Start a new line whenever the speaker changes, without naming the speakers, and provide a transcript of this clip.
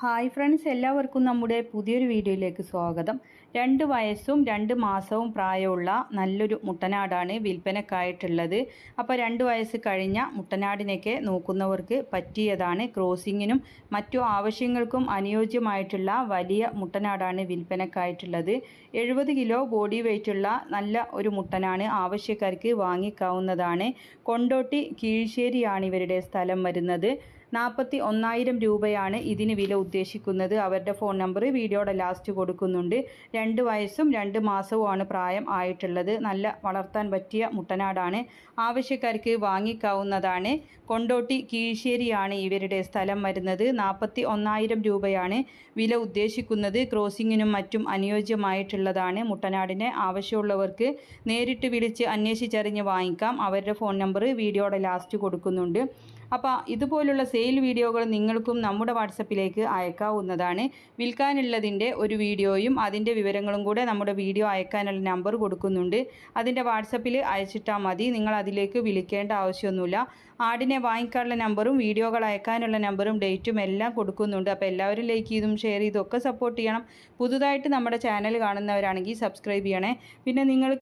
Hi friends, എല്ലാവർക്കും നമ്മുടെ പുതിയൊരു വീഡിയോയിലേക്ക് സ്വാഗതം. 2 വയസ്സും 2 മാസവും പ്രായമുള്ള നല്ലൊരു മുട്ടനാടാണ് വിൽപ്പനക്കായിട്ടുള്ളത്. അപ്പോൾ 2 വയസ്സ് കഴിഞ്ഞ മുട്ടനാടിനൊക്കെ നോക്കുന്നവർക്ക് പറ്റിയതാണ്. ക്രോസിങ്ങിനും മറ്റു ആവശ്യങ്ങൾക്കും അനുയോജ്യമായിട്ടുള്ള വലിയ മുട്ടനാടാണ് വിൽപ്പനക്കായിട്ടുള്ളത്. 70 കിലോ ബോഡി വെയ്റ്റുള്ള നല്ല ഒരു മുട്ടനാണ്. ആവശ്യക്കാർക്ക് വാങ്ങിക്കാവുന്നതാണ്. കൊണ്ടോട്ടി കീഴ്ശ്ശേരിയാണ് ഇവരുടെ സ്ഥലം വരുന്നത്. 41,000 രൂപയാണ് ഇതിന് വില ഉദ്ദേശിക്കുന്നത്. അവരുടെ ഫോൺ നമ്പർ വീഡിയോയുടെ ലാസ്റ്റ് കൊടുക്കുന്നുണ്ട്. 2 വയസ്സും 2 മാസവുമാണ് പ്രായം ആയിട്ടുള്ളത്. നല്ല വളർത്താൻ പറ്റിയ മുട്ടനാടാണ്. ആവശ്യക്കാർക്ക് വാങ്ങിക്കാവുന്നതാണ്. കൊണ്ടോട്ടി കീഴ്ശ്ശേരിയാണ് ഇവരുടെ സ്ഥലം വരുന്നത്. 41,000 രൂപയാണ് വില ഉദ്ദേശിക്കുന്നത്. ക്രോസിങ്ങിനും മറ്റും അനുയോജ്യമായിട്ടുള്ളതാണ്. മുട്ടനാടിനെ ആവശ്യമുള്ളവർക്ക് നേരിട്ട് വിളിച്ച് അന്വേഷിച്ചറിഞ്ഞ് വാങ്ങിക്കാം. അവരുടെ ഫോൺ നമ്പർ വീഡിയോയുടെ ലാസ്റ്റ് കൊടുക്കുന്നുണ്ട്. അപ്പോൾ ഇതുപോലുള്ള സെയിൽ വീഡിയോകൾ നിങ്ങൾക്കും നമ്മുടെ വാട്സപ്പിലേക്ക് അയക്കാവുന്നതാണ്. വിൽക്കാനുള്ളതിൻ്റെ ഒരു വീഡിയോയും അതിൻ്റെ വിവരങ്ങളും കൂടെ നമ്മുടെ വീഡിയോ അയക്കാനുള്ള നമ്പർ കൊടുക്കുന്നുണ്ട്. അതിൻ്റെ വാട്സപ്പിൽ അയച്ചിട്ടാൽ മതി. നിങ്ങൾ അതിലേക്ക് വിളിക്കേണ്ട ആവശ്യമൊന്നുമില്ല. ആടിനെ വാങ്ങിക്കാനുള്ള നമ്പറും വീഡിയോകൾ അയക്കാനുള്ള നമ്പറും ഡേറ്റും എല്ലാം കൊടുക്കുന്നുണ്ട്. അപ്പോൾ എല്ലാവരും ലൈക്ക് ചെയ്തും ഷെയർ ചെയ്തും ഒക്കെ സപ്പോർട്ട് ചെയ്യണം. പുതുതായിട്ട് നമ്മുടെ ചാനൽ കാണുന്നവരാണെങ്കിൽ സബ്സ്ക്രൈബ് ചെയ്യണേ. പിന്നെ നിങ്ങൾ